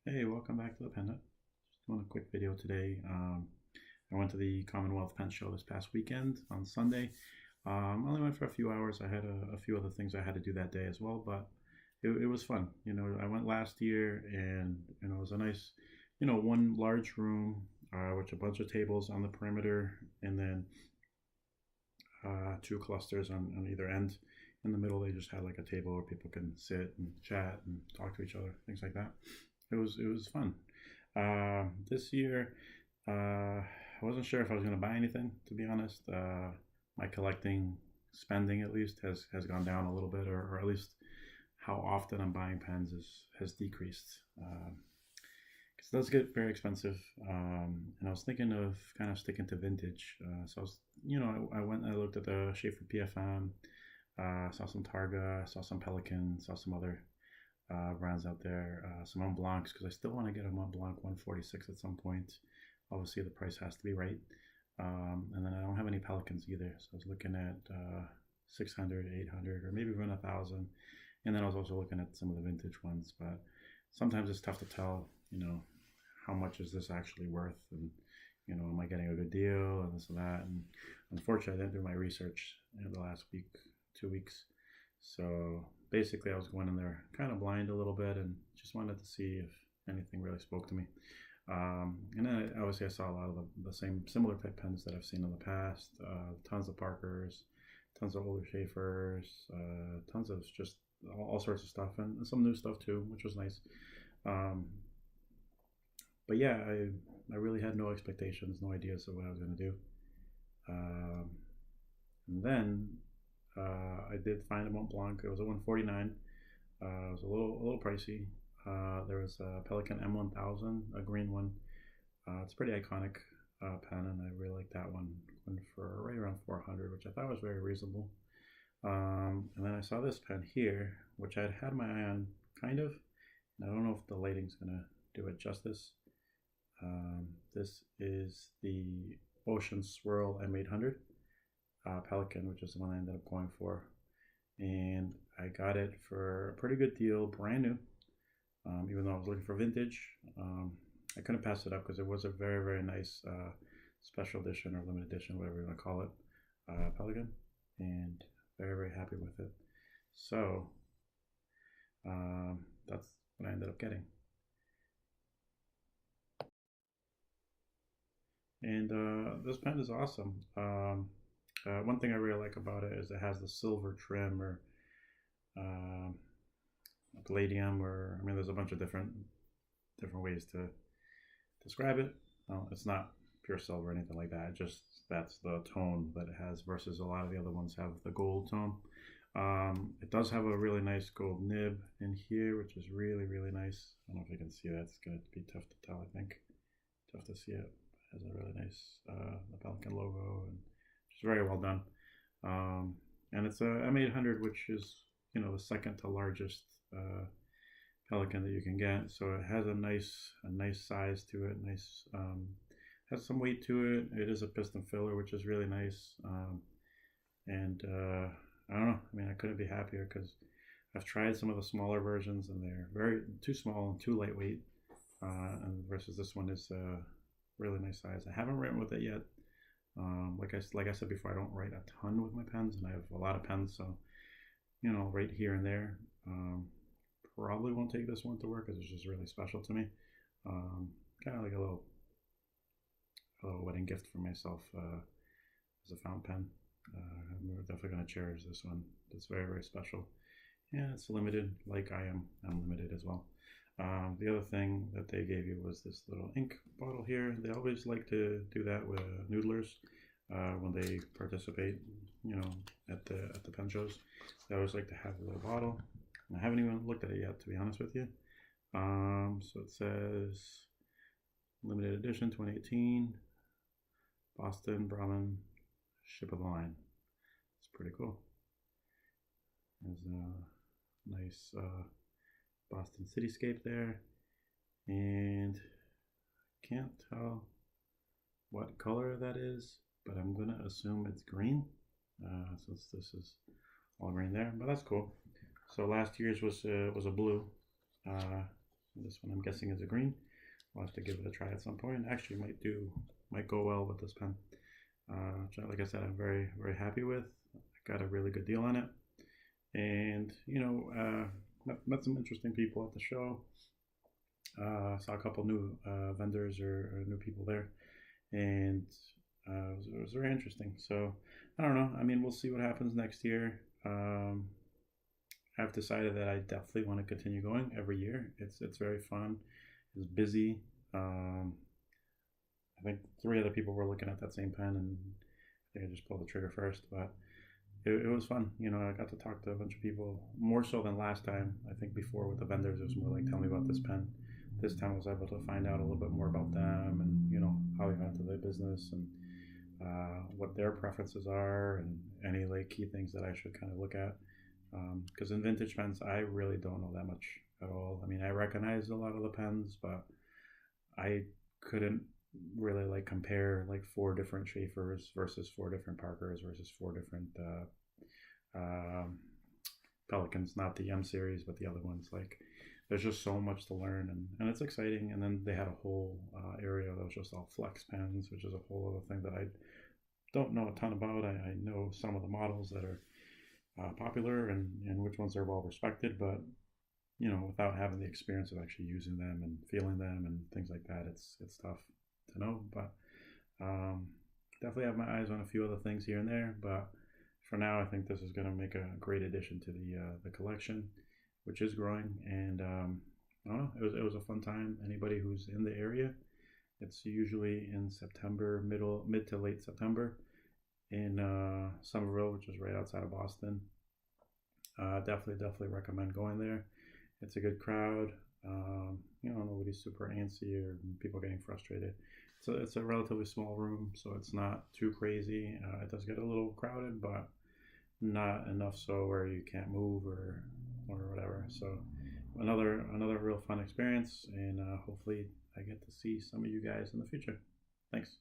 Hey, welcome back to the Pen. Just doing a quick video today. I went to the Commonwealth Pen Show this past weekend on Sunday. I only went for a few hours. I had a few other things I had to do that day as well, but it was fun. I went last year, and it was a nice, one large room with a bunch of tables on the perimeter, and then two clusters on either end. In the middle, they just had like a table where people can sit and chat and talk to each other, things like that. It was fun. This year, I wasn't sure if I was going to buy anything. To be honest, my collecting spending at least has gone down a little bit, or at least how often I'm buying pens has decreased. Because it does get very expensive, and I was thinking of kind of sticking to vintage. So I was, I went and I looked at the Schaefer PFM, saw some Targa, saw some Pelikan, saw some other brands out there, some montblancs, because I still want to get a montblanc 146 at some point. Obviously, the price has to be right. And then I don't have any pelicans either, so I was looking at 600, 800, or maybe even 1,000. And then I was also looking at some of the vintage ones, but sometimes it's tough to tell, how much is this actually worth, and am I getting a good deal, and this and that. And unfortunately, I didn't do my research in the last week, 2 weeks. So basically, I was going in there kind of blind a little bit, and just wanted to see if anything really spoke to me. And then obviously I saw a lot of the same similar type pens that I've seen in the past. Tons of Parkers, tons of older Schaefers, tons of just all sorts of stuff, and some new stuff too, which was nice. Um, but yeah, I really had no expectations, no ideas of what I was going to do. Um, and then I did find a Mont Blanc. It was a 149. It was a little pricey. There was a Pelikan M1000, a green one. It's pretty iconic pen, and I really like that one. Went for right around 400, which I thought was very reasonable. And then I saw this pen here, which I'd had my eye on, kind of. And I don't know if the lighting's gonna do it justice. This is the Ocean Swirl M800 Pelikan, which is the one I ended up going for. And I got it for a pretty good deal, brand new. Even though I was looking for vintage, I couldn't pass it up because it was a very, very nice special edition or limited edition, whatever you want to call it, Pelikan, and very, very happy with it. So that's what I ended up getting. And this pen is awesome. One thing I really like about it is it has the silver trim, or uh, palladium, or I mean, there's a bunch of different ways to describe it. It's not pure silver or anything like that. It just that's the tone that it has, versus a lot of the other ones have the gold tone. It does have a really nice gold nib in here, which is really, really nice. I don't know if you can see that. It's going to be tough to tell, I think. Tough to see it. It has a really nice the Pelikan logo, and it's very well done. And it's a M800, which is the second to largest Pelikan that you can get. So it has a nice size to it. Nice, has some weight to it. It is a piston filler, which is really nice. And I don't know. I mean, I couldn't be happier, because I've tried some of the smaller versions, and they're very too small and too lightweight. And versus this one is a really nice size. I haven't written with it yet. Like I said before, I don't write a ton with my pens, and I have a lot of pens, so right here and there. Probably won't take this one to work because it's just really special to me. Kind of like a little wedding gift for myself as a fountain pen. I'm definitely going to cherish this one. It's very, very special. Yeah, it's limited, like I am. I'm limited as well. The other thing that they gave you was this little ink bottle here. They always like to do that with noodlers when they participate, at the pen shows. They always like to have a little bottle. I haven't even looked at it yet, to be honest with you. So it says limited edition 2018, Boston, Brahman, ship of the line. It's pretty cool. There's a nice Boston cityscape there, and can't tell what color that is, but I'm gonna assume it's green, since this is all green there. But that's cool. So last year's was a blue. This one I'm guessing is a green. I'll have to give it a try at some point. Actually, might go well with this pen. Which, like I said, I'm very very happy with. I got a really good deal on it, and met some interesting people at the show. Saw a couple new vendors or new people there, and it was very interesting. So I don't know. I mean, we'll see what happens next year. I've decided that I definitely want to continue going every year. It's very fun. It's busy. I think three other people were looking at that same pen, and I think I just pulled the trigger first. But it was fun. I got to talk to a bunch of people more so than last time. I think before with the vendors, it was more like, tell me about this pen. This time I was able to find out a little bit more about them, and how they got into their business, and what their preferences are, and any like key things that I should kind of look at. Because in vintage pens, I really don't know that much at all. I mean, I recognize a lot of the pens, but I couldn't really like compare like four different Schaefers versus four different Parkers versus four different Pelikans, not the M series, but the other ones. Like, there's just so much to learn, and it's exciting. And then they had a whole area that was just all flex pens, which is a whole other thing that I don't know a ton about. I know some of the models that are popular and which ones are well respected, but without having the experience of actually using them and feeling them and things like that, it's tough to know. But definitely have my eyes on a few other things here and there. But for now, I think this is going to make a great addition to the collection, which is growing. And I don't know, it was a fun time. Anybody who's in the area, it's usually in September, mid to late September, in Somerville, which is right outside of Boston. Definitely recommend going there. It's a good crowd. Nobody's super antsy or people getting frustrated. It's a relatively small room, so it's not too crazy. It does get a little crowded, but not enough so where you can't move or whatever. So another real fun experience, and hopefully I get to see some of you guys in the future. Thanks.